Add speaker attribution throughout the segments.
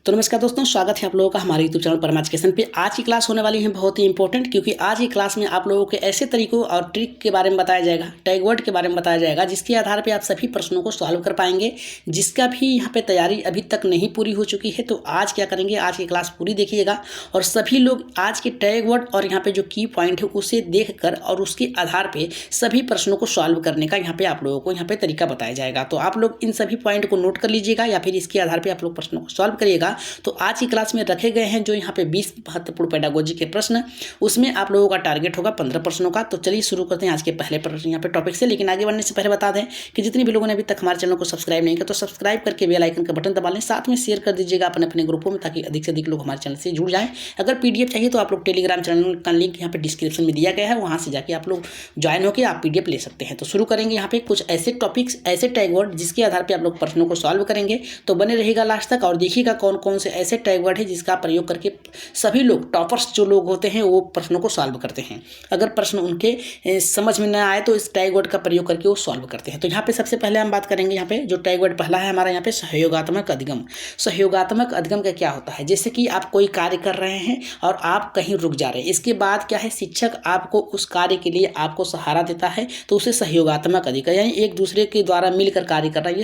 Speaker 1: तो नमस्कार दोस्तों, स्वागत है आप लोगों का हमारे यूट्यूब चैनल परमा एजुकेशन पे। आज की क्लास होने वाली है बहुत ही इंपॉर्टेंट, क्योंकि आज की क्लास में आप लोगों के ऐसे तरीकों और ट्रिक के बारे में बताया जाएगा, टैग वर्ड के बारे में बताया जाएगा, जिसके आधार पे आप सभी प्रश्नों को सॉल्व कर पाएंगे। जिसका भी यहाँ पे तैयारी अभी तक नहीं पूरी हो चुकी है, तो आज क्या करेंगे, आज की क्लास पूरी देखिएगा और सभी लोग आज के टैग वर्ड और यहाँ पे जो की पॉइंट है उसे देख कर और उसके आधार पर सभी प्रश्नों को सॉल्व करने का यहाँ पे आप लोगों को यहाँ पे तरीका बताया जाएगा। तो आप लोग इन सभी पॉइंट को नोट कर लीजिएगा या फिर इसके आधार पर आप लोग प्रश्नों को सॉल्व करिएगा। तो आज की क्लास में रखे गए हैं जो यहाँ पे 20 महत्वपूर्ण पेडागोजी के प्रश्न, उसमें आप लोगों का टारगेट होगा 15 प्रश्नों का। तो चलिए शुरू करते हैं आज के पहले प्रश्न यहाँ पे टॉपिक से। लेकिन आगे बढ़ने से पहले बता दें कि जितने भी लोगों ने अभी तक हमारे चैनल को सब्सक्राइब नहीं किया तो सब्सक्राइब करके बेल आइकन का बटन दबा लें, साथ में शेयर कर दीजिएगा अपने अपने ग्रुपों में, ताकि अधिक से अधिक लोग हमारे चैनल से जुड़ जाएं। अगर पीडीएफ चाहिए तो आप लोग टेलीग्राम चैनल का लिंक यहाँ पे डिस्क्रिप्शन में दिया गया है, वहाँ से जाके आप लोग ज्वाइन होकर आप पीडीएफ ले सकते हैं। तो शुरू करेंगे यहाँ पे कुछ ऐसे टॉपिक्स, ऐसे टैग वर्ड जिसके आधार पर आप लोग प्रश्नों को सॉल्व करेंगे। तो बने रहेगा लास्ट तक और देखिएगा कौन कौन से ऐसे टैग वर्ड है जिसका प्रयोग करके सभी लोग, टॉपर्स जो लोग होते हैं, वो प्रश्नों को सॉल्व करते हैं। अगर प्रश्न उनके समझ में न आए तो इस टैग वर्ड का प्रयोग करके वो सॉल्व करते हैं। तो यहाँ पे सबसे पहले हम बात करेंगे, यहाँ पे जो टैग वर्ड पहला है हमारा यहाँ पे सहयोगात्मक अधिगम। सहयोगात्मक अधिगम का क्या होता है, जैसे कि आप कोई कार्य कर रहे हैं और आप कहीं रुक जा रहे हैं, इसके बाद क्या है, शिक्षक आपको उस कार्य के लिए आपको सहारा देता है, तो उसे सहयोगात्मक अधिगम, यानी एक दूसरे के द्वारा मिलकर कार्य करना, ये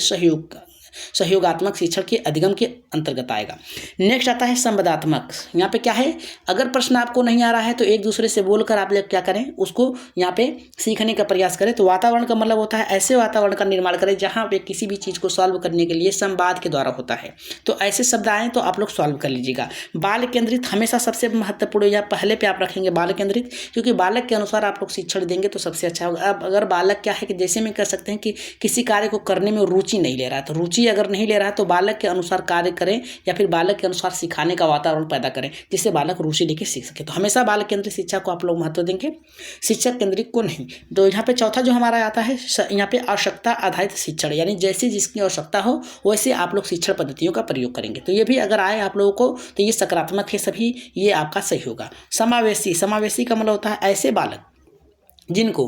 Speaker 1: सहयोगात्मक शिक्षण के अधिगम के अंतर्गत आएगा। नेक्स्ट आता है संवादात्मक। यहाँ पे क्या है, अगर प्रश्न आपको नहीं आ रहा है तो एक दूसरे से बोलकर आप लोग क्या करें, उसको यहाँ पे सीखने का प्रयास करें। तो वातावरण का मतलब होता है ऐसे वातावरण का निर्माण करें जहाँ पे किसी भी चीज़ को सॉल्व करने के लिए संवाद के द्वारा होता है। तो ऐसे शब्द आए तो आप लोग सॉल्व कर लीजिएगा। बाल केंद्रित हमेशा सबसे महत्वपूर्ण, या पहले पे आप रखेंगे बाल केंद्रित, क्योंकि बालक के अनुसार आप लोग शिक्षण देंगे तो सबसे अच्छा होगा। अब अगर बालक क्या है कि जैसे में कह सकते हैं कि किसी कार्य को करने में रुचि नहीं ले रहा है, तो रुचि अगर नहीं ले रहा है तो बालक के अनुसार कार्य करें या फिर बालक के अनुसार सिखाने का वातावरण पैदा करें जिससे बालक रुचि लेके सीख सके। तो हमेशा बालक केंद्रित शिक्षा को आप लोग महत्व देंगे, शिक्षक केंद्रित को नहीं। तो यहाँ पे चौथा जो हमारा आता है यहाँ पे आवश्यकता आधारित शिक्षण, यानी जैसे जिसकी आवश्यकता हो वैसे आप लोग शिक्षण पद्धतियों का प्रयोग करेंगे। तो ये भी अगर आए आप लोगों को तो ये सकारात्मक है, सभी ये आपका सही होगा। समावेशी, समावेशी का मतलब होता है ऐसे बालक जिनको,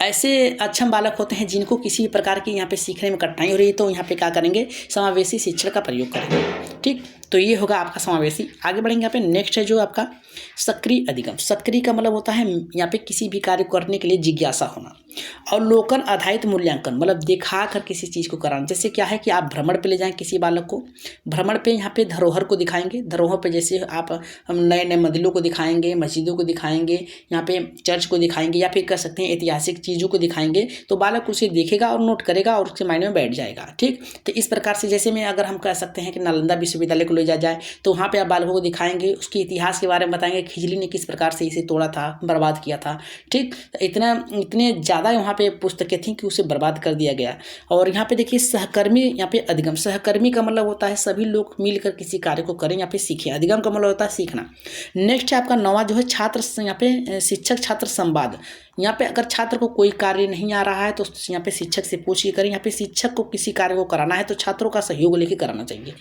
Speaker 1: ऐसे अक्षम बालक होते हैं जिनको किसी भी प्रकार की यहाँ पे सीखने में कठिनाई हो रही है, तो यहाँ पे क्या करेंगे, समावेशी शिक्षण का प्रयोग करेंगे। ठीक, तो ये होगा आपका समावेशी। आगे बढ़ेंगे, यहाँ पे नेक्स्ट है जो आपका सक्रिय अधिगम। सक्रिय का मतलब होता है यहाँ पे किसी भी कार्य करने के लिए जिज्ञासा होना। अवलोकन आधारित मूल्यांकन, मतलब दिखा कर किसी चीज़ को कराना। जैसे क्या है कि आप भ्रमण पे ले जाएं किसी बालक को, भ्रमण पे यहाँ पे धरोहर को दिखाएंगे, धरोहर पे जैसे आप हम नए नए मंदिरों को दिखाएंगे, मस्जिदों को दिखाएंगे, यहाँ पे चर्च को दिखाएंगे, या फिर कह सकते हैं ऐतिहासिक चीज़ों को दिखाएंगे, तो बालक उसे देखेगा और नोट करेगा और उसके माइंड में बैठ जाएगा। ठीक, तो इस प्रकार से जैसे में अगर हम कह सकते हैं कि नालंदा विश्वविद्यालय को ले जाए तो वहाँ पे आप बालकों को दिखाएंगे, उसके इतिहास के बारे में बताएंगे, खिजली ने किस प्रकार से इसे तोड़ा था, बर्बाद किया था। ठीक, इतने ज़्यादा वहाँ पे पुस्तकें थी कि उसे बर्बाद कर दिया गया। और यहाँ पे देखिए सहकर्मी, यहाँ पे अधिगम, सहकर्मी का मतलब होता है सभी लोग मिलकर किसी कार्य को करें या फिर सीखें। अधिगम का मतलब होता है सीखना। नेक्स्ट है आपका नौवां जो है छात्र, यहाँ पे शिक्षक छात्र संवाद। यहाँ पे अगर छात्र को कोई कार्य नहीं आ रहा है तो यहाँ पे शिक्षक से पूछ के करें। यहाँ पे शिक्षक को किसी कार्य को कराना है तो छात्रों का सहयोग लेके कराना चाहिए।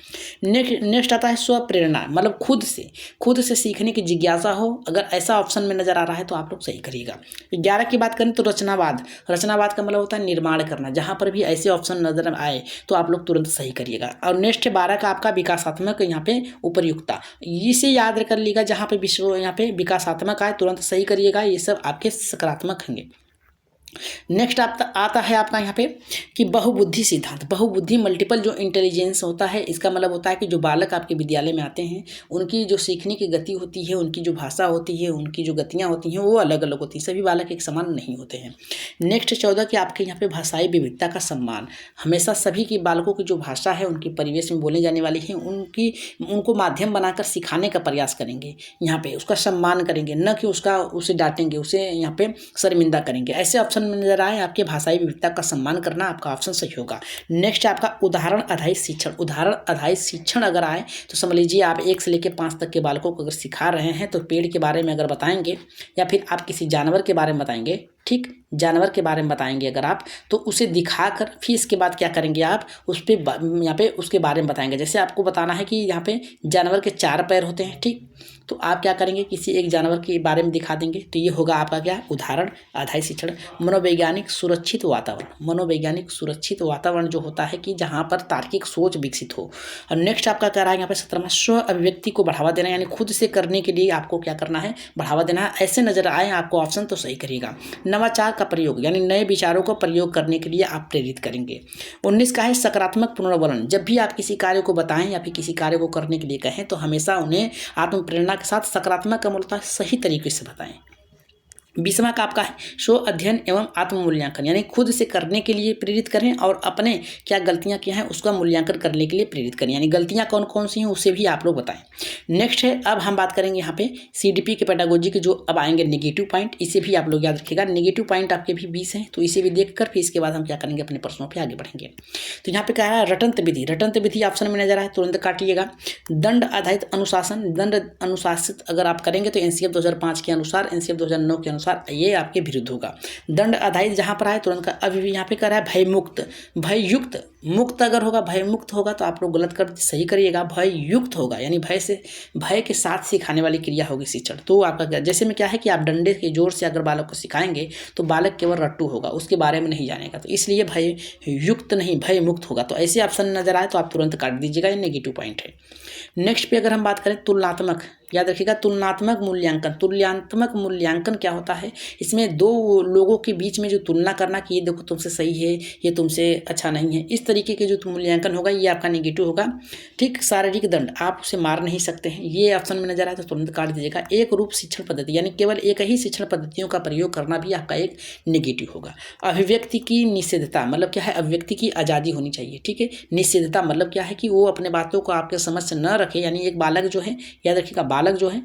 Speaker 1: नेक्स्ट आता है स्वप्रेरणा, मतलब खुद से सीखने की जिज्ञासा हो। अगर ऐसा ऑप्शन में नजर आ रहा है तो आप लोग सही करिएगा। 11 की बात करें तो रचनावाद। रचनावाद का मतलब होता है निर्माण करना। जहाँ पर भी ऐसे ऑप्शन नजर आए तो आप लोग तुरंत सही करिएगा। और नेक्स्ट 12 का आपका विकासात्मक, यहाँ पे उपयुक्तता, इसे याद कर लीजिएगा। जहाँ पे यहाँ पे विकासात्मक आए तुरंत सही करिएगा, ये सब आपके सकारात्मक होंगे। नेक्स्ट आता है आपका यहाँ पे कि बहुबुद्धि सिद्धांत। बहुबुद्धि मल्टीपल जो इंटेलिजेंस होता है, इसका मतलब होता है कि जो बालक आपके विद्यालय में आते हैं उनकी जो सीखने की गति होती है, उनकी जो भाषा होती है, उनकी जो गतियाँ होती हैं वो अलग अलग होती हैं, सभी बालक एक समान नहीं होते हैं। नेक्स्ट 14 कि आपके यहाँ पे भाषाई विविधता का सम्मान। हमेशा सभी की बालकों की जो भाषा है, उनकी परिवेश में बोले जाने वाली है, उनको माध्यम बनाकर सिखाने का प्रयास करेंगे। यहाँ पे उसका सम्मान करेंगे, न कि उसे डांटेंगे, उसे यहाँ पे शर्मिंदा करेंगे। ऐसे ऑप्शन में नजर आए आपके भाषाई विविधता का सम्मान करना, आपका ऑप्शन सही होगा। नेक्स्ट आपका उदाहरण आधारित शिक्षण। उदाहरण आधारित शिक्षण अगर आए तो समझ लीजिए आप 1 से लेकर 5 तक के बालकों को अगर सिखा रहे हैं तो पेड़ के बारे में अगर बताएंगे या फिर आप किसी जानवर के बारे में बताएंगे ठीक, जानवर के बारे में बताएंगे अगर आप, तो उसे दिखाकर फिर इसके बाद क्या करेंगे आप उस पे यहाँ पे उसके बारे में बताएंगे। जैसे आपको बताना है कि यहाँ पे जानवर के 4 पैर होते हैं, ठीक, तो आप क्या करेंगे किसी एक जानवर के बारे में दिखा देंगे। तो ये होगा आपका क्या उदाहरण आधारित शिक्षण। मनोवैज्ञानिक सुरक्षित वातावरण, मनोवैज्ञानिक सुरक्षित वातावरण जो होता है कि जहाँ पर तार्किक सोच विकसित हो। और नेक्स्ट आपका कह रहा है यहाँ पे 17वां स्व अभिव्यक्ति को बढ़ावा देना, यानी खुद से करने के लिए आपको क्या करना है बढ़ावा देना है। ऐसे नजर आए आपको ऑप्शन तो सही करिएगा। नवाचार का प्रयोग, यानी नए विचारों का प्रयोग करने के लिए आप प्रेरित करेंगे। 19 का है सकारात्मक पुनर्वलन, जब भी आप किसी कार्य को बताएं या फिर किसी कार्य को करने के लिए कहें तो हमेशा उन्हें आत्म प्रेरणा के साथ सकारात्मक अमूलता सही तरीके से बताएं। 20वां का आपका है स्व अध्ययन एवं आत्म मूल्यांकन, यानी खुद से करने के लिए प्रेरित करें और अपने क्या गलतियां किया हैं उसका मूल्यांकन करने के लिए प्रेरित करें, यानी गलतियां कौन कौन सी हैं उसे भी आप लोग बताएं। नेक्स्ट है अब हम बात करेंगे यहाँ पे CDP के पेडागोजी के जो अब आएंगे नेगेटिव पॉइंट, इसे भी आप लोग याद रखिएगा। नेगेटिव पॉइंट आपके भी 20 हैं, तो इसे भी देखकर फिर इसके बाद हम क्या करेंगे अपने प्रश्नों पर आगे बढ़ेंगे। तो यहाँ पे कह रहा है रटंत विधि, रटंत विधि ऑप्शन में नजर आए तुरंत काटिएगा। दंड आधारित अनुशासन, दंड अनुशासित अगर आप करेंगे तो NCF 2005 के अनुसार, NCF 2009 के अनुसार ये आपके विरुद्ध होगा। दंड आधारित जहां पर आए तुरंत का, अभी भी यहाँ पे कर रहा है भय मुक्त, भययुक्त, मुक्त अगर होगा भय मुक्त होगा तो आप लोग गलत कर सही करिएगा। भय युक्त होगा यानी भय के साथ सिखाने वाली क्रिया होगी शिक्षण। तो आपका जैसे में क्या है कि आप डंडे के जोर से अगर बालक को सिखाएंगे तो बालक केवल रट्टू होगा, उसके बारे में नहीं जानेगा, तो इसलिए भय युक्त नहीं भय मुक्त होगा। तो ऐसे ऑप्शन नजर आए तो आप तुरंत काट दीजिएगा, ये नेगेटिव पॉइंट है। नेक्स्ट पे अगर हम बात करें तुलनात्मक, याद रखिएगा तुलनात्मक मूल्यांकन। तुलनात्मक मूल्यांकन क्या होता है, इसमें दो लोगों के बीच में जो तुलना करना कि ये देखो तुमसे सही है ये तुमसे अच्छा नहीं है, इस तरीके के जो मूल्यांकन होगा ये आपका नेगेटिव होगा। ठीक, शारीरिक दंड, आप उसे मार नहीं सकते हैं, ये ऑप्शन में नजर आए तो तुरंत काट दीजिएगा। एक रूप शिक्षण पद्धति, यानी केवल एक ही शिक्षण पद्धतियों का प्रयोग करना भी आपका एक नेगेटिव होगा। अभिव्यक्ति की निषेधता, मतलब क्या है अभिव्यक्ति की आज़ादी होनी चाहिए, ठीक है। निषेधता मतलब क्या है कि वो अपने बातों को आपके समझ से न रखे, यानी एक बालक जो है, याद रखिएगा बालक जो है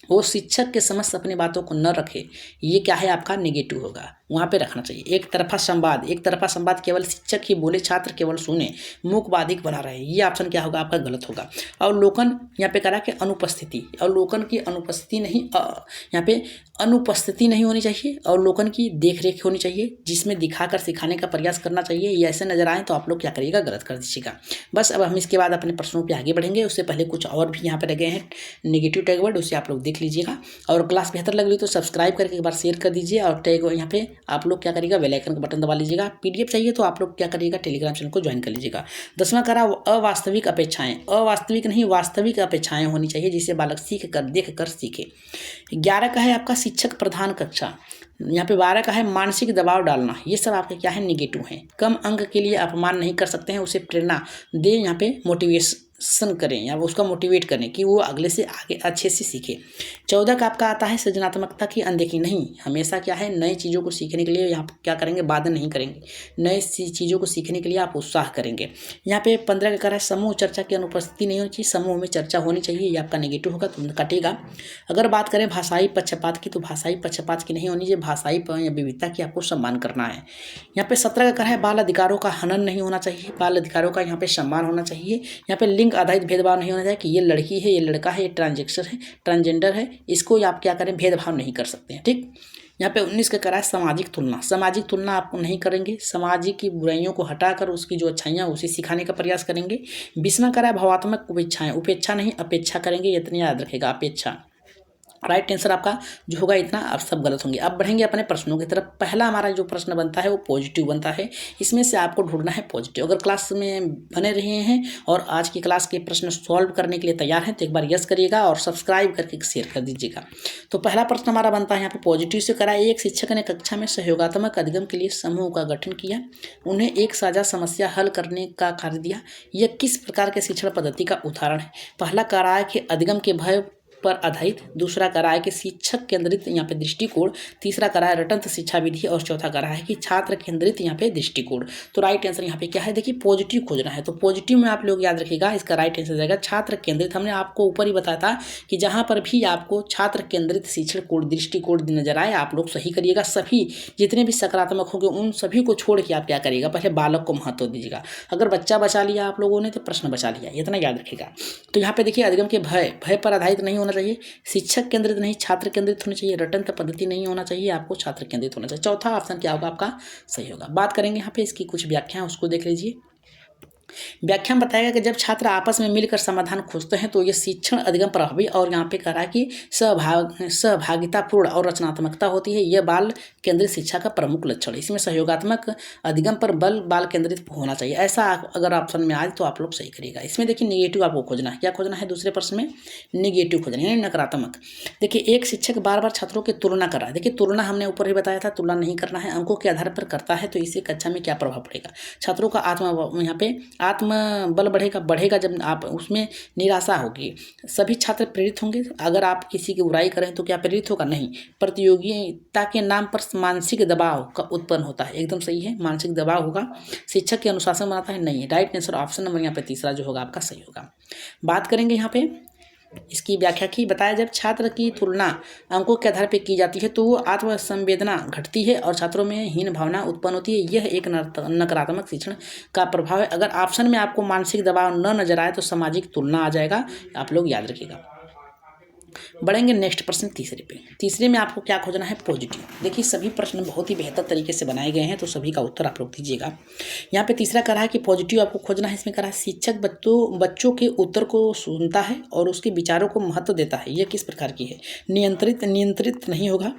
Speaker 1: वो शिक्षक के समक्ष अपनी बातों को न रखे, ये क्या है आपका नेगेटिव होगा, वहाँ पे रखना चाहिए। एक तरफा संवाद, एक तरफा संवाद केवल शिक्षक ही बोले छात्र केवल सुने, मूकवादिक बना रहे, ये ऑप्शन क्या होगा आपका गलत होगा। अवलोकन यहाँ पे करा कि अनुपस्थिति, अवलोकन की अनुपस्थिति नहीं, यहाँ पे अनुपस्थिति नहीं होनी चाहिए, अवलोकन की देखरेख होनी चाहिए जिसमें दिखाकर सिखाने का प्रयास करना चाहिए। ये ऐसे नजर आए तो आप लोग क्या करिएगा गलत कर दीजिएगा। बस अब हम इसके बाद अपने प्रश्नों पे आगे बढ़ेंगे, उससे पहले कुछ और भी यहाँ पे लगे हैं नेगेटिव टैग वर्ड, उसे आप लोग देख लीजिएगा। और क्लास बेहतर लग रही तो सब्सक्राइब करके एक बार शेयर कर दीजिए, और टैग यहाँ पे आप लोग क्या करिएगा बेल आइकन का बटन दबा लीजिएगा। PDF चाहिए तो आप लोग क्या करिएगा टेलीग्राम चैनल को ज्वाइन कर लीजिएगा। 10वां करा अवास्तविक अपेक्षाएं, अवास्तविक नहीं वास्तविक अपेक्षाएं होनी चाहिए जिसे बालक सीख कर देख कर सीखे। 11 का है आपका शिक्षक प्रधान कक्षा, यहाँ पे 12 का है मानसिक दबाव डालना, ये सब आपके क्या है नेगेटिव हैं। कम अंक के लिए अपमान नहीं कर सकते हैं, उसे प्रेरणा दे, यहाँ पे मोटिवेशन करें या उसका मोटिवेट करें कि वो अगले से आगे अच्छे से सीखे। 14 का आपका आता है सृजनात्मकता की अनदेखी, नहीं हमेशा क्या है नई चीज़ों को सीखने के लिए यहाँ क्या करेंगे बाधा नहीं करेंगे, नई चीज़ों को सीखने के लिए आप उत्साह करेंगे। यहाँ पे 15 का करा है समूह चर्चा की अनुपस्थिति नहीं होनी चाहिए, समूह में चर्चा होनी चाहिए, ये आपका नेगेटिव होगा तो कटेगा। अगर बात करें भाषाई पक्षपात की तो भाषाई पक्षपात की नहीं होनी चाहिए, भाषाई विविधता की आपको सम्मान करना है। यहाँ पे 17 का करा है बाल अधिकारों का हनन नहीं होना चाहिए, बाल अधिकारों का यहाँ पे सम्मान होना चाहिए। यहाँ पे लिंग आधारित भेदभाव नहीं होना चाहिए कि ये लड़की है ये लड़का है ये ट्रांसजेंडर है, इसको आप क्या करें भेदभाव नहीं कर सकते हैं, ठीक। यहाँ पे 19 का करा है सामाजिक तुलना, सामाजिक तुलना आप नहीं करेंगे, सामाजिक की बुराइयों को हटाकर उसकी जो अच्छाइयाँ उसे सिखाने का प्रयास करेंगे। 20वां करा है भावात्मक उपेक्षाएं, उपेक्षा नहीं अपेक्षा करेंगे, इतनी याद रखेगा अपेक्षा। राइट आंसर आपका जो होगा इतना, आप सब गलत होंगे। अब बढ़ेंगे अपने प्रश्नों की तरफ। पहला हमारा जो प्रश्न बनता है वो पॉजिटिव बनता है, इसमें से आपको ढूंढना है पॉजिटिव। अगर क्लास में बने रहे हैं और आज की क्लास के प्रश्न सॉल्व करने के लिए तैयार हैं तो एक बार यस करिएगा और सब्सक्राइब करके शेयर कर दीजिएगा। तो पहला प्रश्न हमारा बनता है यहाँ पे पॉजिटिव से करा, एक शिक्षक ने कक्षा में सहयोगात्मक अधिगम के लिए समूह का गठन किया, उन्हें एक साझा समस्या हल करने का कार्य दिया, यह किस प्रकार के शिक्षण पद्धति का उदाहरण है। पहला करा है कि अधिगम के भय पर आधारित, दूसरा करा है कि शिक्षक केंद्रित यहाँ पे दृष्टिकोण, तीसरा करा है रटंत शिक्षा विधि और चौथा करा है कि छात्र केंद्रित यहाँ पे दृष्टिकोण। तो राइट आंसर यहाँ पे क्या है देखिए पॉजिटिव खोजना है, तो पॉजिटिव में आप लोग याद रखिएगा इसका राइट आंसर जाएगा छात्र केंद्रित। हमने आपको ऊपर ही बताया था कि जहाँ पर भी आपको छात्र केंद्रित शिक्षण कोण दृष्टिकोण नजर आए आप लोग सही करिएगा। सभी जितने भी सकारात्मक होंगे उन सभी को छोड़ के आप क्या करिएगा पहले बालक को महत्व दीजिएगा। अगर बच्चा बचा लिया आप लोगों ने तो प्रश्न बचा लिया, इतना याद रखिएगा। तो यहाँ पे देखिए अधिगम के भय पर आधारित नहीं होना होना चाहिए, शिक्षक केंद्रित नहीं छात्र केंद्रित होना चाहिए, रटंत पद्धति नहीं होना चाहिए, आपको छात्र केंद्रित होना चाहिए। चौथा ऑप्शन क्या होगा आपका सही होगा। बात करेंगे यहाँ पे इसकी कुछ व्याख्या है, उसको देख लीजिए। व्याख्या में बताएगा कि जब छात्र आपस में मिलकर समाधान खोजते हैं तो ये शिक्षण अधिगम प्रभावी और यहाँ पे कह रहा है कि सहभागितापूर्ण और रचनात्मकता होती है। यह बाल केंद्रित शिक्षा का प्रमुख लक्षण है। इसमें सहयोगात्मक अधिगम पर बाल केंद्रित होना चाहिए। ऐसा अगर ऑप्शन में आए तो आप लोग सही करिएगा। इसमें देखिए निगेटिव आपको खोजना है। क्या खोजना है? दूसरे प्रश्न में निगेटिव खोजना है, यानी नकारात्मक। देखिए एक शिक्षक बार बार छात्रों की तुलना कर रहा है। देखिए तुलना हमने ऊपर ही बताया था, तुलना नहीं करना है, अंकों के आधार पर करता है तो इससे कक्षा में क्या प्रभाव पड़ेगा? छात्रों का यहाँ पे आत्मबल बढ़ेगा जब आप उसमें निराशा होगी। सभी छात्र प्रेरित होंगे। अगर आप किसी की बुराई करें तो क्या प्रेरित होगा? नहीं। प्रतियोगिता के नाम पर मानसिक दबाव का उत्पन्न होता है। एकदम सही है, मानसिक दबाव होगा। शिक्षक के अनुशासन बनाता है? नहीं। राइट आंसर ऑप्शन नंबर यहाँ पे तीसरा जो होगा आपका सही होगा। बात करेंगे यहाँ पे इसकी व्याख्या की। बताया जब छात्र की तुलना अंकों के आधार पर की जाती है तो वो आत्मसंवेदना घटती है और छात्रों में हीन भावना उत्पन्न होती है। यह एक नकारात्मक शिक्षण का प्रभाव है। अगर ऑप्शन में आपको मानसिक दबाव न नजर आए तो सामाजिक तुलना आ जाएगा, आप लोग याद रखिएगा। बढ़ेंगे नेक्स्ट प्रश्न तीसरे पे। तीसरे में आपको क्या खोजना है? पॉजिटिव। देखिए सभी प्रश्न बहुत ही बेहतर तरीके से बनाए गए हैं तो सभी का उत्तर आप लोग दीजिएगा। यहाँ पे तीसरा कह रहा है कि पॉजिटिव आपको खोजना है। इसमें कह रहा है शिक्षक बच्चों के उत्तर को सुनता है और उसके विचारों को महत्व देता है। यह किस प्रकार की है? नियंत्रित नहीं होगा।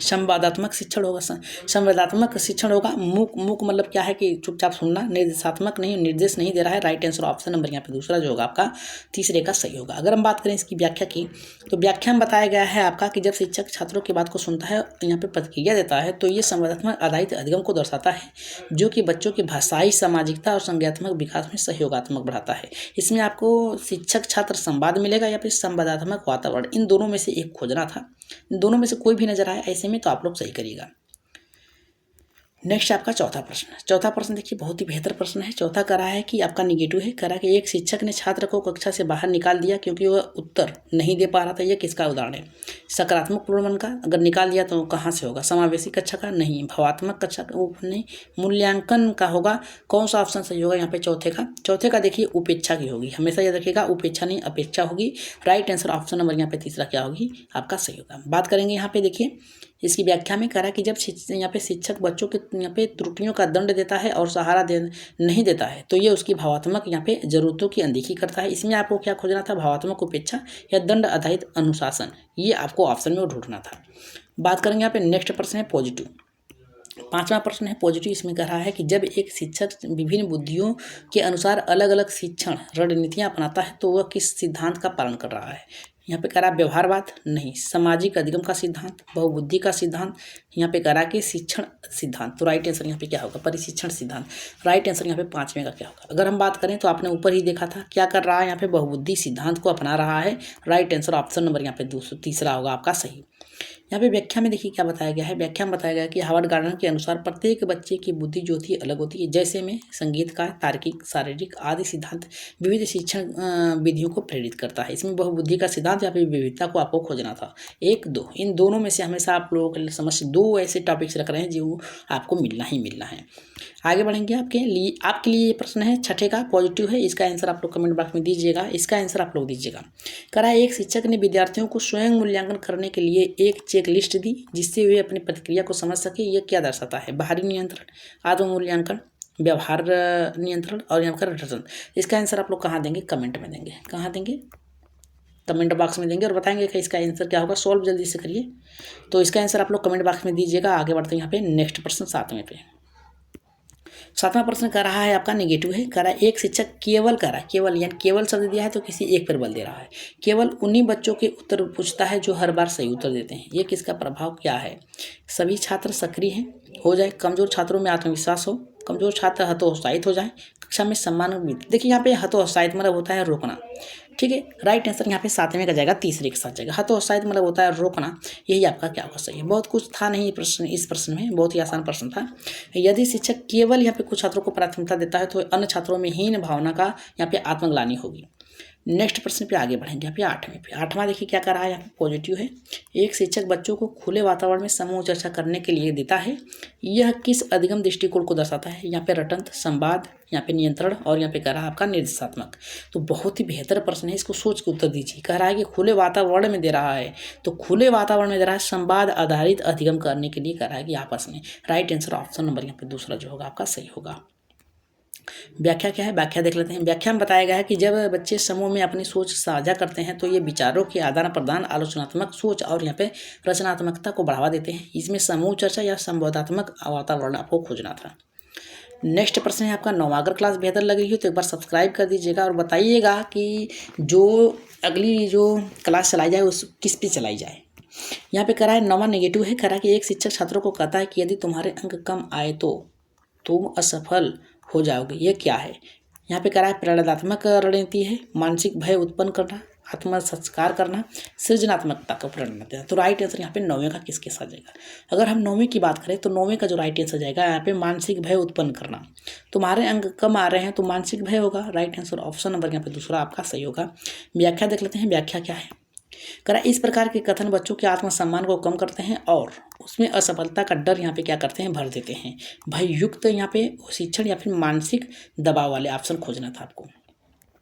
Speaker 1: संवादात्मक शिक्षण होगा। संवादात्मक शिक्षण होगा। मूक मतलब क्या है कि चुपचाप सुनना। निर्देशात्मक नहीं, निर्देश नहीं दे रहा है। राइट आंसर ऑप्शन नंबर यहाँ पे दूसरा जो होगा आपका तीसरे का सही होगा। अगर हम बात करें इसकी व्याख्या की तो व्याख्या में बताया गया है आपका कि जब शिक्षक छात्रों की बात को सुनता है, यहाँ पे प्रतिक्रिया देता है तो ये संवादात्मक आधारित अधिगम को दर्शाता है जो कि बच्चों की भाषाई सामाजिकता और संज्ञात्मक विकास में सहयोगात्मक बढ़ाता है। इसमें आपको शिक्षक छात्र संवाद मिलेगा या फिर संवादात्मक वातावरण, इन दोनों में से एक खोजना था। दोनों में से कोई भी नजर आए ऐसे में तो आप लोग सही करिएगा। नेक्स्ट आपका चौथा प्रश्न। चौथा प्रश्न देखिए बहुत ही बेहतर प्रश्न है। चौथा कह रहा है कि आपका निगेटिव है। कह रहा है कि एक शिक्षक ने छात्र को कक्षा से बाहर निकाल दिया क्योंकि वह उत्तर नहीं दे पा रहा था। यह किसका उदाहरण है? सकारात्मक पूर्वानुमान का। अगर निकाल दिया तो कहाँ से होगा? समावेशी कक्षा का? नहीं। भावात्मक कक्षा का? नहीं। मूल्यांकन का होगा। कौन सा ऑप्शन सही होगा यहाँ पे? चौथे का। चौथे का देखिए उपेक्षा की होगी। हमेशा याद रखिएगा, उपेक्षा नहीं अपेक्षा होगी। राइट आंसर ऑप्शन नंबर यहाँ पे तीसरा क्या होगी आपका सही होगा। बात करेंगे यहाँ पे देखिए इसकी व्याख्या में कह रहा है कि जब यहाँ पे शिक्षक बच्चों के यहाँ पे त्रुटियों का दंड देता है और सहारा नहीं देता है तो ये उसकी भावात्मक यहाँ पे जरूरतों की अनदेखी करता है। इसमें आपको क्या खोजना था? भावात्मक उपेक्षा या दंड आधारित अनुशासन, ये आपको ऑप्शन में ढूंढना था। बात करेंगे यहाँ पे नेक्स्ट प्रश्न है पॉजिटिव। पांचवा प्रश्न है पॉजिटिव। इसमें कह रहा है कि जब एक शिक्षक विभिन्न बुद्धियों के अनुसार अलग अलग शिक्षण रणनीतियाँ अपनाता है तो वह किस सिद्धांत का पालन कर रहा है? यहाँ पे कह रहा है व्यवहारवाद? नहीं। सामाजिक अधिगम का सिद्धांत? बहुबुद्धि का सिद्धांत? यहाँ पे कह रहा है कि शिक्षण सिद्धांत। तो राइट आंसर यहाँ पे क्या होगा? परिशिक्षण सिद्धांत। राइट आंसर यहाँ पे पांचवें का क्या होगा? अगर हम बात करें तो आपने ऊपर ही देखा था क्या कर रहा है यहाँ पे? बहुबुद्धि सिद्धांत को अपना रहा है। राइट आंसर ऑप्शन नंबर यहाँ पे तीसरा होगा आपका सही। यहाँ पे व्याख्या में देखिए क्या बताया गया है। व्याख्या में बताया गया है कि हार्वर्ड गार्डन के अनुसार प्रत्येक बच्चे की बुद्धि जो होती है अलग होती है। जैसे में संगीत का तार्किक शारीरिक आदि सिद्धांत विविध शिक्षण विधियों को प्रेरित करता है। इसमें बहुबुद्धि का सिद्धांत या फिर विविधता को आपको खोजना था। एक दो इन दोनों में से हमेशा आप लोगों के लिए समझ दो ऐसे टॉपिक्स रख रहे हैं जो आपको मिलना ही मिलना है। आगे बढ़ेंगे आपके लिए ये प्रश्न है छठे का पॉजिटिव है। इसका आंसर आप लोग कमेंट बॉक्स में दीजिएगा। इसका आंसर आप लोग दीजिएगा। कह रहा है एक शिक्षक ने विद्यार्थियों को स्वयं मूल्यांकन करने के लिए एक चेक लिस्ट दी जिससे वे अपनी प्रतिक्रिया को समझ सके। यह क्या दर्शाता है? बाहरी नियंत्रण, आत्म मूल्यांकन, व्यवहार नियंत्रण और यहाँ पर रटन। इसका आंसर आप लोग कहाँ देंगे? कमेंट में देंगे। कहाँ देंगे? कमेंट बॉक्स में देंगे और बताएंगे कि इसका आंसर क्या होगा। सॉल्व जल्दी से करिए। तो इसका आंसर आप लोग कमेंट बॉक्स में दीजिएगा। आगे बढ़ते हैं यहाँ पे नेक्स्ट प्रश्न सातवें पे। सातवां प्रश्न कर रहा है आपका नेगेटिव है। कह रहा है एक शिक्षक केवल कह रहा है, केवल यानी केवल शब्द दिया है तो किसी एक पर बल दे रहा है। केवल उन्हीं बच्चों के उत्तर पूछता है जो हर बार सही उत्तर देते हैं। ये किसका प्रभाव क्या है? सभी छात्र सक्रिय हैं हो जाए, कमजोर छात्रों में आत्मविश्वास हो, कमजोर छात्र हतोत्साहित हो जाए, कक्षा में सम्मान मिले। देखिए यहाँ पे हतोत्साहित मतलब होता है रोकना। ठीक है। राइट आंसर यहाँ पे सातवें का जाएगा, तीसरे के साथ जाएगा। हतोत्साहित मतलब होता है रोकना। यही आपका क्या होगा सही है। बहुत कुछ था नहीं प्रश्न, इस प्रश्न में बहुत ही आसान प्रश्न था। यदि शिक्षक केवल यहाँ पे कुछ छात्रों को प्राथमिकता देता है तो अन्य छात्रों में हीन भावना का यहाँ पे आत्मग्लानि होगी। नेक्स्ट प्रश्न पे आगे बढ़ेंगे। यहाँ पे 8वें पे, 8वां देखिए क्या कर रहा है, यहाँ पे पॉजिटिव है। एक शिक्षक बच्चों को खुले वातावरण में समूह चर्चा करने के लिए देता है, यह किस अधिगम दृष्टिकोण को दर्शाता है? यहाँ पे रटंत, संवाद, यहाँ पे नियंत्रण और यहाँ पे कह रहा है आपका निर्देशात्मक। तो बहुत ही बेहतर प्रश्न है, इसको सोच के उत्तर दीजिए। कह रहा है कि खुले वातावरण में दे रहा है, तो खुले वातावरण में दे रहा है संवाद आधारित अधिगम करने के लिए कह रहा है कि आपस में। राइट आंसर ऑप्शन नंबर यहाँ पे दूसरा जो होगा आपका सही होगा। व्याख्या क्या है, व्याख्या देख लेते हैं। व्याख्या में बताया गया है कि जब बच्चे समूह में अपनी सोच साझा करते हैं तो ये विचारों के आदान प्रदान, आलोचनात्मक सोच और यहाँ पे रचनात्मकता को बढ़ावा देते हैं। इसमें समूह चर्चा या संवादात्मक वातावरण आपको खोजना था। नेक्स्ट प्रश्न है आपका 9वां। अगर क्लास बेहतर लग रही हो तो एक बार सब्सक्राइब कर दीजिएगा और बताइएगा कि जो अगली जो क्लास चलाई जाए उस किस पे चलाई जाए। यहाँ पे कह रहा है 9वां नेगेटिव है। कह रहा है कि एक शिक्षक छात्रों को कहता है कि यदि तुम्हारे अंक कम आए तो तुम असफल हो जाओगे, ये क्या है? यहाँ पे कह रहा है प्रेरणात्मक रणनीति है, मानसिक भय उत्पन्न करना, आत्म संस्कार करना, सृजनात्मकता को प्रेरणा देना। तो राइट आंसर यहाँ पे 9वें का किसके साथ जाएगा? अगर हम 9वें की बात करें तो 9वें का जो राइट आंसर जाएगा यहाँ पे मानसिक भय उत्पन्न करना। तुम्हारे अंक कम आ रहे हैं तो मानसिक भय होगा। राइट आंसर ऑप्शन नंबर यहाँ पे दूसरा आपका सही होगा। व्याख्या देख लेते हैं। व्याख्या क्या है? करा इस प्रकार के कथन बच्चों के आत्मसम्मान को कम करते हैं और उसमें असफलता का डर यहाँ पे क्या करते हैं, भर देते हैं। भययुक्त यहाँ पे शिक्षण या फिर मानसिक दबाव वाले ऑप्शन खोजना था आपको।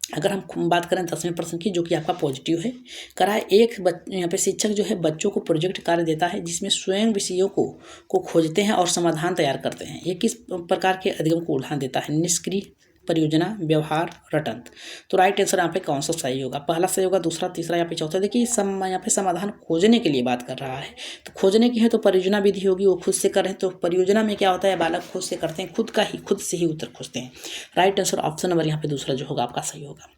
Speaker 1: अगर हम बात करें 10वें प्रश्न की, जो कि आपका पॉजिटिव है, करा एक यहाँ पे शिक्षक जो है बच्चों को प्रोजेक्ट कार्य देता है जिसमें स्वयं विषयों को खोजते हैं और समाधान तैयार करते हैं। ये किस प्रकार के अधिगम को उल्हान देता है? निष्क्रिय, परियोजना, व्यवहार, रटंत। तो राइट आंसर यहाँ पे कौन सा सही होगा? पहला सही होगा, दूसरा, तीसरा या फिर चौथा। देखिए यहाँ पे समाधान खोजने के लिए बात कर रहा है, तो खोजने की है तो परियोजना विधि होगी, वो खुद से करें। तो परियोजना में क्या होता है, बालक खुद से करते हैं, खुद से ही उत्तर खोजते हैं। राइट आंसर ऑप्शन नंबर यहाँ पे दूसरा जो होगा आपका सही होगा।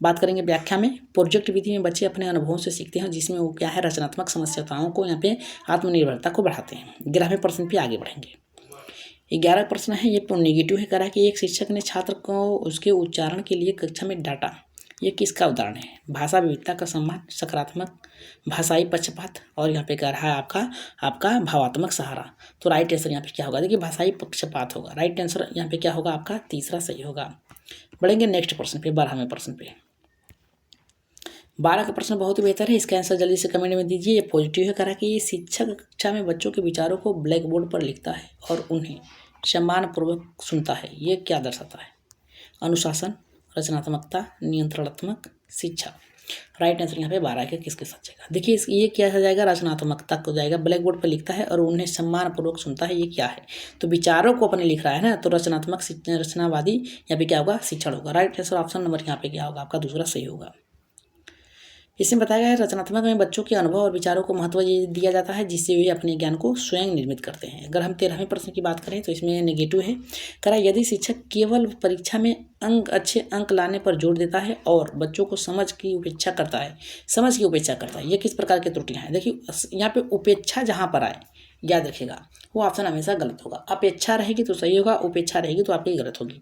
Speaker 1: बात करेंगे व्याख्या में। प्रोजेक्ट विधि में बच्चे अपने अनुभवों से सीखते हैं, जिसमें वो क्या है, रचनात्मक समस्याओं को यहाँ पे आत्मनिर्भरता को बढ़ाते हैं। 11वें प्रश्न पे आगे बढ़ेंगे। 11 प्रश्न है, ये नेगेटिव है। कह रहा है कि एक शिक्षक ने छात्र को उसके उच्चारण के लिए कक्षा में डांटा, ये किसका उदाहरण है? भाषा विविधता का सम्मान, सकारात्मक, भाषाई पक्षपात और यहाँ पे कह रहा है आपका भावात्मक सहारा। तो राइट आंसर यहाँ पे क्या होगा? देखिए भाषाई पक्षपात होगा। राइट आंसर यहाँ पे क्या होगा आपका? तीसरा सही होगा। बढ़ेंगे नेक्स्ट प्रश्न पे, 12वें प्रश्न पे। 12 का प्रश्न बहुत ही बेहतर है, इसका आंसर जल्दी से कमेंट में दीजिए। ये पॉजिटिव है। कह रहा है कि ये शिक्षक कक्षा में बच्चों के विचारों को ब्लैक बोर्ड पर लिखता है और उन्हें सम्मानपूर्वक सुनता है, ये क्या दर्शाता है? अनुशासन, रचनात्मकता, नियंत्रणात्मक शिक्षा। राइट आंसर यहाँ पे 12 के किसके साथ जाएगा? देखिए ये क्या जाएगा? रचनात्मकता को जाएगा। ब्लैक बोर्ड पर लिखता है और उन्हें सम्मानपूर्वक सुनता है, ये क्या है? तो विचारों को अपने लिख रहा है ना, तो रचनात्मक, रचनावादी यहाँ पे क्या होगा? शिक्षण होगा। राइट आंसर ऑप्शन नंबर यहाँ पे क्या होगा आपका? दूसरा सही होगा। इसमें बताया गया है रचनात्मक में बच्चों के अनुभव और विचारों को महत्व दिया जाता है, जिससे वे अपने ज्ञान को स्वयं निर्मित करते हैं। अगर हम 13वें प्रश्न की बात करें तो इसमें नेगेटिव है। करा यदि शिक्षक केवल परीक्षा में अच्छे अंक लाने पर जोर देता है और बच्चों को समझ की उपेक्षा करता है, ये किस प्रकार की त्रुटियां हैं? देखिए यहाँ पे उपेक्षा जहाँ पर आए, याद रखिएगा वो ऑप्शन हमेशा गलत होगा। अपेक्षा रहेगी तो सही होगा, उपेक्षा रहेगी तो आपकी गलत होगी।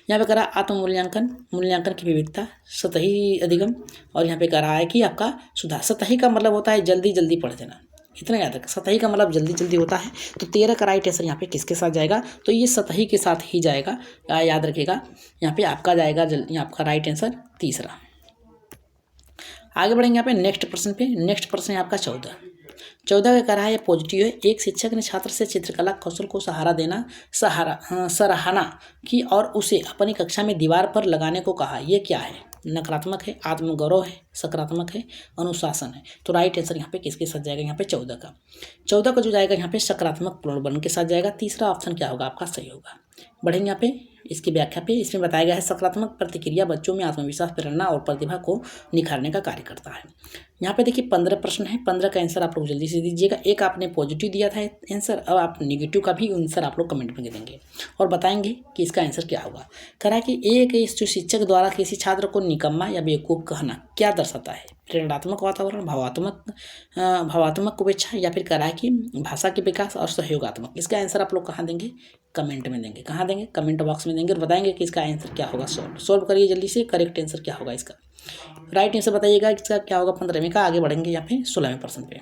Speaker 1: यहाँ पे कह रहा है आत्म मूल्यांकन की विविधता, सतही अधिगम और यहाँ पे कह रहा है कि आपका सुधार। सतही का मतलब होता है जल्दी पढ़ देना, इतना याद रखें। सतही का मतलब जल्दी होता है। तो 13 का राइट आंसर यहाँ पे किसके साथ जाएगा? तो ये सतही के साथ ही जाएगा, याद रखिएगा। यहाँ पे आपका जाएगा यहाँ आपका राइट आंसर तीसरा। आगे बढ़ेंगे यहाँ पे नेक्स्ट प्रश्न पे। नेक्स्ट प्रश्न है आपका 14 का कह रहा है पॉजिटिव है। एक शिक्षक ने छात्र से चित्रकला कौशल को सराहना की और उसे अपनी कक्षा में दीवार पर लगाने को कहा, ये क्या है? नकारात्मक है, आत्मगौरव है, सकारात्मक है, अनुशासन है। तो राइट आंसर यहाँ पे किसके साथ जाएगा? यहाँ पे 14 का जो जाएगा यहाँ पे सकारात्मक प्रोत्साहन के साथ जाएगा। तीसरा ऑप्शन क्या होगा आपका? सही होगा। बढ़ेंगे यहाँ पे इसकी व्याख्या पे। इसमें बताया गया है सकारात्मक प्रतिक्रिया बच्चों में आत्मविश्वास, प्रेरणा और प्रतिभा को निखारने का कार्य करता है। यहाँ पे देखिए 15 प्रश्न है। 15 का आंसर आप लोग जल्दी से दीजिएगा। एक आपने पॉजिटिव दिया था आंसर, अब आप नेगेटिव का भी आंसर आप लोग कमेंट में देंगे और बताएंगे कि इसका आंसर क्या होगा। कह रहा है कि एक जो शिक्षक द्वारा किसी छात्र को निकम्मा या बेवकूफ़ कहना क्या दर्शाता है? प्रेरणात्मक वातावरण, भावात्मक उपेक्षा या फिर कह रहा है कि भाषा के विकास और सहयोगात्मक। इसका आंसर आप लोग कहाँ देंगे? कमेंट में देंगे। कहाँ देंगे? कमेंट बॉक्स में देंगे और बताएंगे कि इसका आंसर क्या होगा। सॉल्व करिए जल्दी से, करेक्ट आंसर क्या होगा इसका। राइट आंसर बताइएगा इसका क्या होगा 15वें का। आगे बढ़ेंगे यहाँ पे 16वें प्रश्न पे।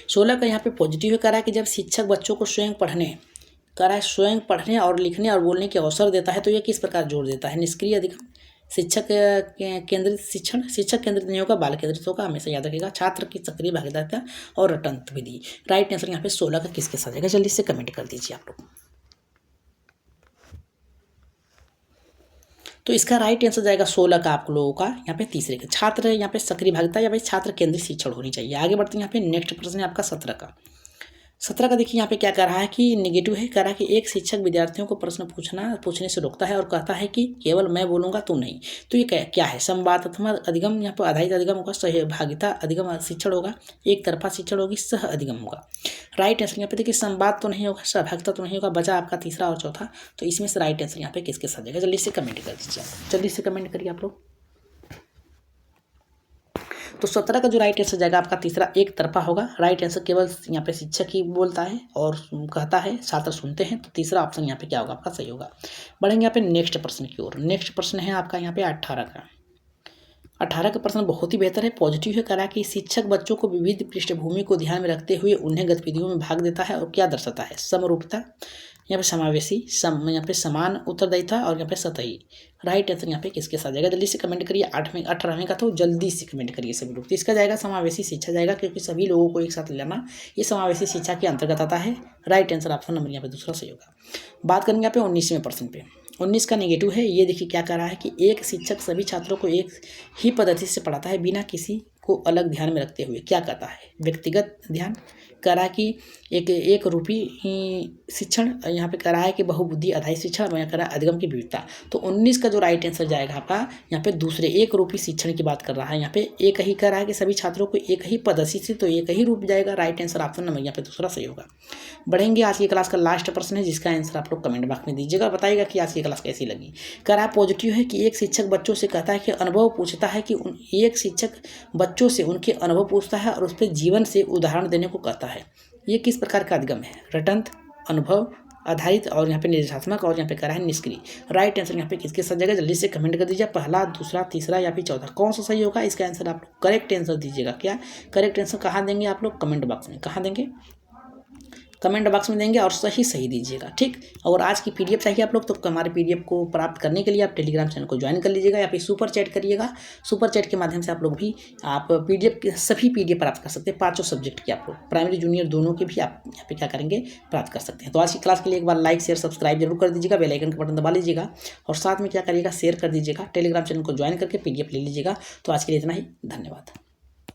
Speaker 1: 16 का यहाँ पे पॉजिटिव कह रहा है कि जब शिक्षक बच्चों को स्वयं पढ़ने और लिखने और बोलने के अवसर देता है तो यह किस प्रकार जोर देता है? निष्क्रिय अधिगम, शिक्षक केंद्रित शिक्षण, शिक्षक केंद्रित नहीं होगा, बाल केंद्रित होगा, हमेशा याद रखिएगा। छात्र की सक्रिय भागीदारिता और रटंत विधि। राइट आंसर यहाँ पे 16 का किसके साथ जाएगा, जल्दी से कमेंट कर दीजिए आप लोग। तो इसका राइट आंसर जाएगा 16 का आप लोगों का यहाँ पे तीसरे का। छात्र यहाँ पे सक्रिय भागीदारिता या भाई छात्र केंद्रित शिक्षण होनी चाहिए। आगे बढ़ते हैं यहाँ पे नेक्स्ट प्रश्न है आपका 17 का। 17 का देखिए यहाँ पे क्या कर रहा है कि निगेटिव है, कह रहा है कि एक शिक्षक विद्यार्थियों को प्रश्न पूछने से रोकता है और कहता है कि केवल मैं बोलूँगा तू नहीं। तो ये क्या है, संवादात्मक अधिगम यहाँ पर आधारित अधिगम होगा, सहभागिता अधिगम शिक्षण होगा, एक तरफा शिक्षण होगी, सह अधिगम होगा। राइट आंसर यहाँ पे देखिए संवाद तो नहीं होगा, सहभागिता तो नहीं होगा, बचा आपका तीसरा और चौथा। तो इसमें से राइट आंसर यहाँ पे किसके साथ जाएगा, जल्दी से कमेंट कर दीजिए, जल्दी से कमेंट करिए आप लोग। तो 17 का जो राइट आंसर जाएगा आपका तीसरा एक तरफा होगा। राइट आंसर केवल यहाँ पे शिक्षक ही बोलता है और कहता है, छात्र सुनते हैं। तो तीसरा ऑप्शन यहाँ पे क्या होगा आपका, सही होगा। बढ़ेंगे यहाँ पे नेक्स्ट प्रश्न की ओर। नेक्स्ट प्रश्न है आपका यहाँ पे 18 का। 18 का प्रश्न बहुत ही बेहतर है, पॉजिटिव है। करा कि शिक्षक बच्चों को विविध पृष्ठभूमि को ध्यान में रखते हुए उन्हें गतिविधियों में भाग देता है और क्या दर्शाता है, समरूपता, यहाँ पे समावेशी, यहाँ पे समान उत्तरदायिता और यहाँ पे सतही। राइट आंसर यहाँ पे किसके साथ जाएगा, जल्दी से कमेंट करिए। 18वें का तो जल्दी से कमेंट करिए सभी लोग। तो इसका जाएगा समावेशी शिक्षा जाएगा, क्योंकि सभी लोगों को एक साथ लेना ये समावेशी शिक्षा के अंतर्गत आता है। राइट आंसर ऑप्शन नंबर यहाँ पे दूसरा सही होगा। बात करेंगे यहाँ पे 19वें प्रश्न पे। 19 का नेगेटिव है। ये देखिए क्या कर रहा है कि एक शिक्षक सभी छात्रों को एक ही पद्धति से पढ़ाता है बिना किसी को अलग ध्यान में रखते हुए। क्या करता है, व्यक्तिगत ध्यान। कह रहा है कि एक रूपी शिक्षण, यहाँ पे कह रहा है कि बहुबुद्धि आधारित शिक्षा, और यहाँ कह रहा है अधिगम की विविधता। तो 19 का जो राइट आंसर जाएगा आपका यहाँ पे दूसरे एक रूपी शिक्षण की बात कर रहा है। यहाँ पे एक ही कह रहा है कि सभी छात्रों को एक ही पद्धति से, तो एक ही रूप जाएगा। राइट आंसर ऑप्शन नंबर यहाँ पे दूसरा सही होगा। बढ़ेंगे आज की क्लास का लास्ट प्रश्न है, जिसका आंसर आप लोग कमेंट बॉक्स में दीजिएगा, बताइएगा कि आज की क्लास कैसी लगी। कह रहा है पॉजिटिव है कि एक शिक्षक बच्चों से कहता है कि अनुभव पूछता है कि एक शिक्षक बच्चों से उनके अनुभव पूछता है और उस पर जीवन से उदाहरण देने को कहता है। ये किस प्रकार का अधिगम है, रटंत, अनुभव आधारित और यहाँ पे निर्देशात्मक, और यहाँ पे कह रहा है निष्क्रिय। राइट आंसर यहाँ पे किसके साथ जाएगा, जल्दी से कमेंट कर दीजिए। पहला, दूसरा, तीसरा या फिर चौथा, कौन सा सही होगा, इसका आंसर आप लोग करेक्ट आंसर दीजिएगा। क्या करेक्ट आंसर कहाँ देंगे आप लोग, कमेंट बॉक्स में। कहाँ देंगे, कमेंट बॉक्स में देंगे और सही दीजिएगा, ठीक। और आज की पीडीएफ चाहिए आप लोग, तो हमारे पीडीएफ को प्राप्त करने के लिए आप टेलीग्राम चैनल को ज्वाइन कर लीजिएगा या फिर सुपर चैट करिएगा। सुपर चैट के माध्यम से आप लोग भी आप पीडीएफ सभी पीडीएफ प्राप्त कर सकते हैं। 5 सब्जेक्ट के आप लोग, प्राइमरी जूनियर दोनों के भी आप यहाँ पे क्या करेंगे, प्राप्त कर सकते हैं। तो आज की क्लास के लिए एक बार लाइक शेयर सब्सक्राइब जरूर कर दीजिएगा, बेल आइकन का बटन दबा लीजिएगा और साथ में क्या करिएगा, शेयर कर दीजिएगा। टेलीग्राम चैनल को ज्वाइन करके पीडीएफ ले लीजिएगा। तो आज के लिए इतना ही, धन्यवाद।